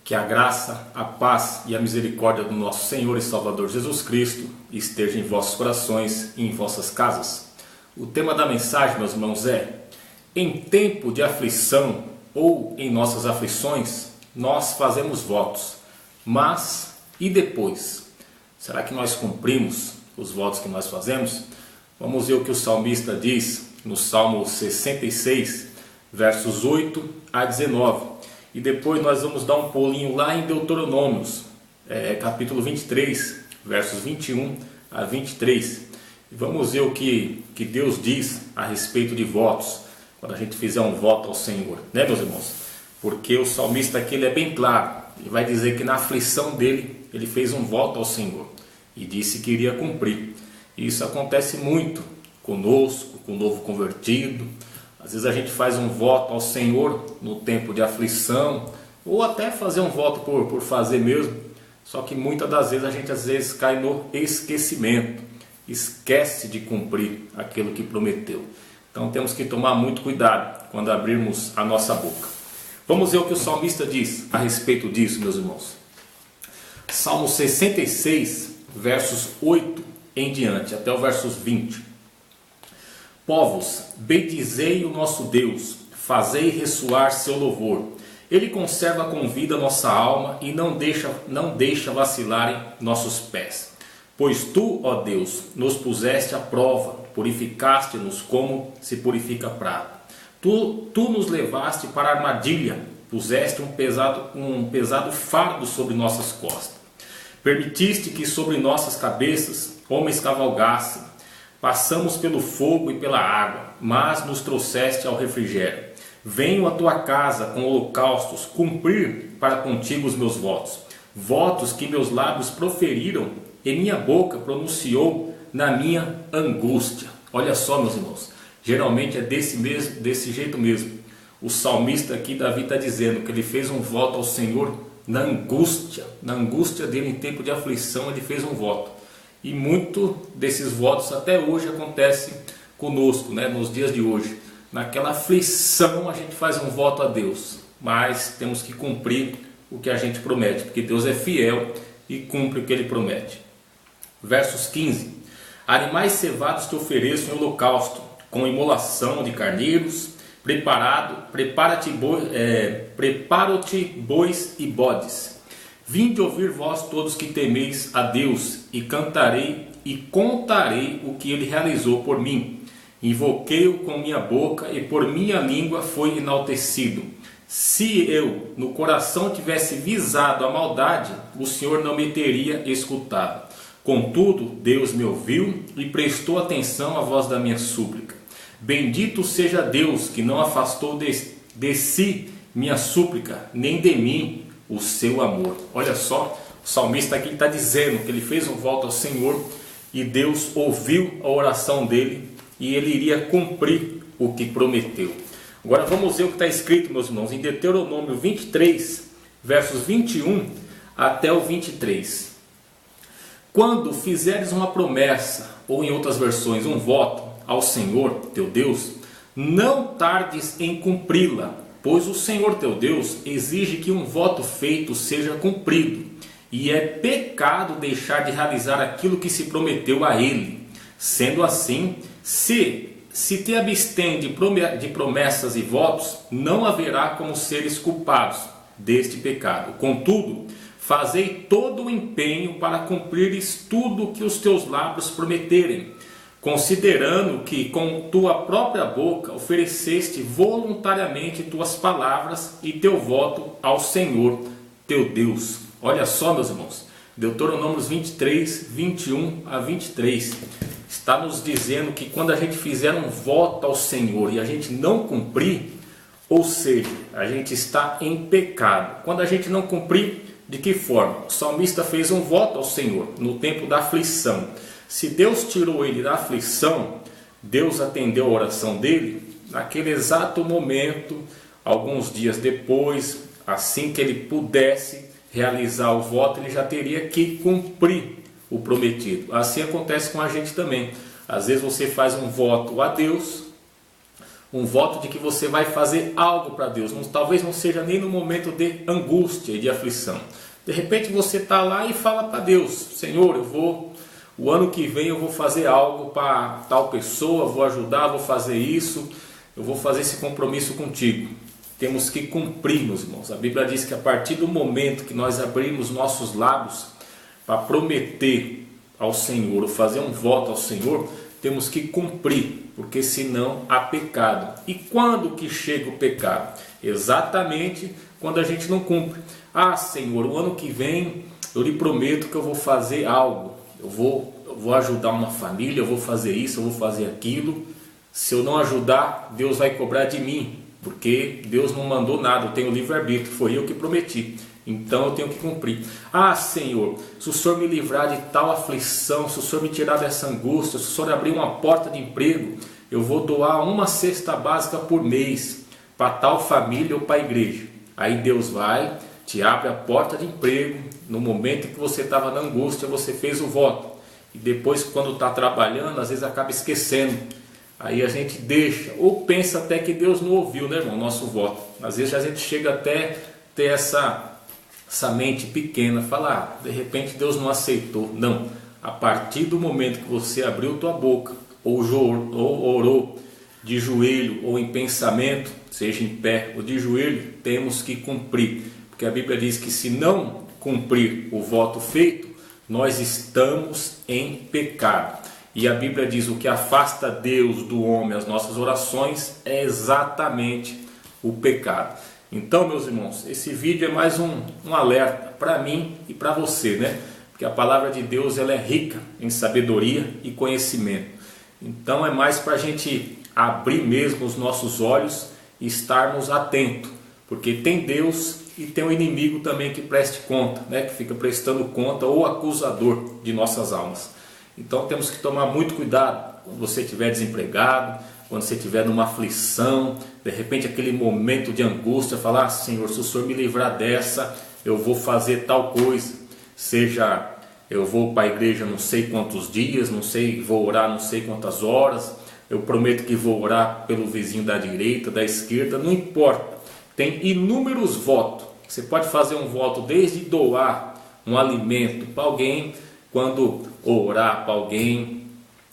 Que a graça, a paz e a misericórdia do nosso Senhor e Salvador Jesus Cristo esteja em vossos corações e em vossas casas. O tema da mensagem, meus irmãos, é: em tempo de aflição ou em nossas aflições, nós fazemos votos, mas e depois? Será que nós cumprimos os votos que nós fazemos? Vamos ver o que o salmista diz no Salmo 66, versos 8 a 19. E depois nós vamos dar um pulinho lá em Deuteronômios, capítulo 23, versos 21 a 23. E vamos ver o que Deus diz a respeito de votos, quando a gente fizer um voto ao Senhor, né, meus irmãos? Porque o salmista aqui ele é bem claro, ele vai dizer que na aflição dele, ele fez um voto ao Senhor e disse que iria cumprir. E isso acontece muito conosco, com o novo convertido. Às vezes a gente faz um voto ao Senhor no tempo de aflição, ou até fazer um voto por fazer mesmo, só que muitas das vezes a gente cai no esquecimento, esquece de cumprir aquilo que prometeu. Então temos que tomar muito cuidado quando abrirmos a nossa boca. Vamos ver o que o salmista diz a respeito disso, meus irmãos. Salmo 66, versos 8 em diante, até o versos 20. Povos, bendizei o nosso Deus, fazei ressoar seu louvor. Ele conserva com vida nossa alma e não deixa vacilarem nossos pés. Pois tu, ó Deus, nos puseste à prova, purificaste-nos como se purifica a prata. Tu nos levaste para a armadilha, puseste um pesado fardo sobre nossas costas. Permitiste que sobre nossas cabeças homens cavalgassem. Passamos pelo fogo e pela água, mas nos trouxeste ao refrigério. Venho à tua casa com holocaustos, cumprir para contigo os meus votos. Votos que meus lábios proferiram e minha boca pronunciou na minha angústia. Olha só, meus irmãos, geralmente é desse jeito mesmo. O salmista aqui, Davi, está dizendo que ele fez um voto ao Senhor na angústia dele em tempo de aflição, ele fez um voto. E muito desses votos até hoje acontecem conosco, né? Nos dias de hoje. Naquela aflição a gente faz um voto a Deus, mas temos que cumprir o que a gente promete, porque Deus é fiel e cumpre o que Ele promete. Versos 15. Animais cevados te ofereço em holocausto, com imolação de carneiros, prepara-te bois e bodes. Vinde ouvir vós todos que temeis a Deus, e cantarei e contarei o que Ele realizou por mim. Invoquei-o com minha boca, e por minha língua foi enaltecido. Se eu no coração tivesse visado a maldade, o Senhor não me teria escutado. Contudo, Deus me ouviu e prestou atenção à voz da minha súplica. Bendito seja Deus, que não afastou de si minha súplica, nem de mim o seu amor. Olha só, o salmista aqui está dizendo que ele fez um voto ao Senhor e Deus ouviu a oração dele e ele iria cumprir o que prometeu. Agora vamos ver o que está escrito, meus irmãos, em Deuteronômio 23, versos 21 até o 23. Quando fizeres uma promessa, ou em outras versões, um voto ao Senhor teu Deus, não tardes em cumpri-la, pois o Senhor teu Deus exige que um voto feito seja cumprido, e é pecado deixar de realizar aquilo que se prometeu a Ele. Sendo assim, se te abstém de promessas e votos, não haverá como seres culpados deste pecado. Contudo, fazei todo o empenho para cumprires tudo o que os teus lábios prometerem, considerando que com tua própria boca ofereceste voluntariamente tuas palavras e teu voto ao Senhor teu Deus. Olha só, meus irmãos, Deuteronômio 23, 21 a 23, está nos dizendo que quando a gente fizer um voto ao Senhor e a gente não cumprir, ou seja, a gente está em pecado. Quando a gente não cumprir, de que forma? O salmista fez um voto ao Senhor no tempo da aflição. Se Deus tirou ele da aflição, Deus atendeu a oração dele naquele exato momento, alguns dias depois, assim que ele pudesse realizar o voto, ele já teria que cumprir o prometido. Assim acontece com a gente também. Às vezes você faz um voto a Deus, um voto de que você vai fazer algo para Deus. Talvez não seja nem no momento de angústia e de aflição. De repente você está lá e fala para Deus: Senhor, o ano que vem eu vou fazer algo para tal pessoa, vou ajudar, vou fazer isso, eu vou fazer esse compromisso contigo. Temos que cumprir, meus irmãos. A Bíblia diz que a partir do momento que nós abrimos nossos lábios para prometer ao Senhor, ou fazer um voto ao Senhor, temos que cumprir, porque senão há pecado. E quando que chega o pecado? Exatamente quando a gente não cumpre. Ah, Senhor, o ano que vem eu lhe prometo que eu vou fazer algo, eu vou ajudar uma família, eu vou fazer isso, eu vou fazer aquilo. Se eu não ajudar, Deus vai cobrar de mim, porque Deus não mandou nada, eu tenho livre-arbítrio, foi eu que prometi. Então eu tenho que cumprir. Ah, Senhor, se o Senhor me livrar de tal aflição, se o Senhor me tirar dessa angústia, se o Senhor abrir uma porta de emprego, eu vou doar uma cesta básica por mês para tal família ou para a igreja. Aí Deus vai, te abre a porta de emprego. No momento em que você estava na angústia, você fez o voto. E depois, quando está trabalhando, às vezes acaba esquecendo. Aí a gente deixa, ou pensa até que Deus não ouviu, né, irmão, nosso voto. Às vezes a gente chega até ter essa mente pequena, falar, de repente Deus não aceitou. Não, a partir do momento que você abriu tua boca, ou orou de joelho ou em pensamento, seja em pé ou de joelho, temos que cumprir. Porque a Bíblia diz que se não cumprir o voto feito, nós estamos em pecado. E a Bíblia diz: o que afasta Deus do homem, as nossas orações, é exatamente o pecado. Então, meus irmãos, esse vídeo é mais um alerta para mim e para você, né? Porque a palavra de Deus, ela é rica em sabedoria e conhecimento. Então é mais para a gente abrir mesmo os nossos olhos e estarmos atentos, porque tem Deus e tem o inimigo também que preste conta, né? Que fica prestando conta, ou acusador de nossas almas. Então temos que tomar muito cuidado quando você estiver desempregado, quando você estiver numa aflição, de repente aquele momento de angústia, falar: ah, Senhor, se o Senhor me livrar dessa, eu vou fazer tal coisa. Seja eu vou para a igreja não sei quantos dias, vou orar não sei quantas horas, eu prometo que vou orar pelo vizinho da direita, da esquerda, não importa. Tem inúmeros votos. Você pode fazer um voto desde doar um alimento para alguém, quando orar para alguém,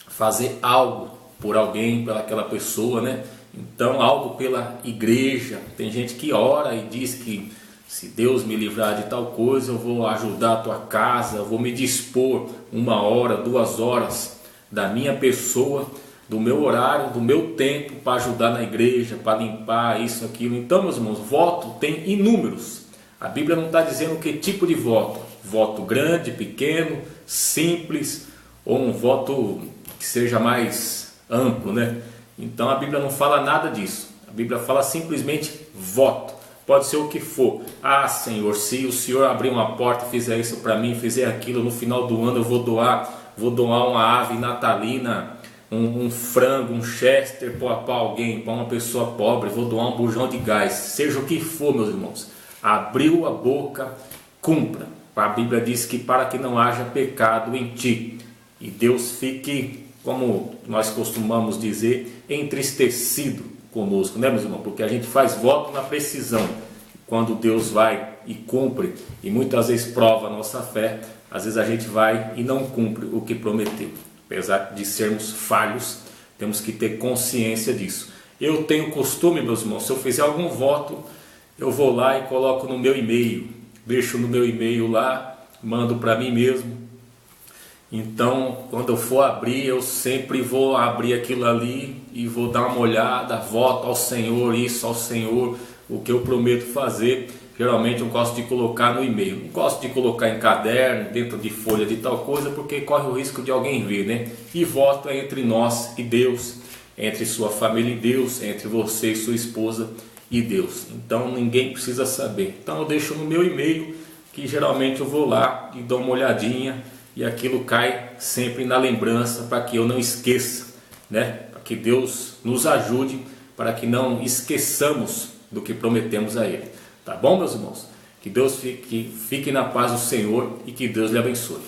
fazer algo por alguém, pelaquela pessoa, né? Então, algo pela igreja. Tem gente que ora e diz que se Deus me livrar de tal coisa, eu vou ajudar a tua casa, eu vou me dispor 1 hora, 2 horas da minha pessoa, do meu horário, do meu tempo para ajudar na igreja, para limpar isso, aquilo. Então, meus irmãos, voto tem inúmeros. A Bíblia não está dizendo que tipo de voto. Voto grande, pequeno, simples, ou um voto que seja mais amplo, né? Então a Bíblia não fala nada disso. A Bíblia fala simplesmente voto. Pode ser o que for. Ah, Senhor, se o Senhor abrir uma porta, fizer isso para mim, fizer aquilo, no final do ano eu vou doar uma ave natalina, um frango, um chester para alguém, para uma pessoa pobre, vou doar um bujão de gás, seja o que for, meus irmãos. Abriu a boca, cumpra. A Bíblia diz que para que não haja pecado em ti, e Deus fique, como nós costumamos dizer, entristecido conosco, né, meus irmãos? Porque a gente faz voto na precisão. Quando Deus vai e cumpre, e muitas vezes prova a nossa fé, às vezes a gente vai e não cumpre o que prometeu. Apesar de sermos falhos, temos que ter consciência disso. Eu tenho costume, meus irmãos, se eu fizer algum voto, eu vou lá e coloco no meu e-mail, deixo no meu e-mail lá, mando para mim mesmo. Então, quando eu for abrir, eu sempre vou abrir aquilo ali e vou dar uma olhada, voto ao Senhor, isso ao Senhor, o que eu prometo fazer. Geralmente eu gosto de colocar no e-mail, não gosto de colocar em caderno, dentro de folha de tal coisa, porque corre o risco de alguém ver, né? E voto é entre nós e Deus, entre sua família e Deus, entre você e sua esposa e Deus. Então ninguém precisa saber. Então eu deixo no meu e-mail, que geralmente eu vou lá e dou uma olhadinha, e aquilo cai sempre na lembrança, para que eu não esqueça, né? Para que Deus nos ajude, para que não esqueçamos do que prometemos a Ele. Tá bom, meus irmãos? Que Deus fique na paz do Senhor e que Deus lhe abençoe.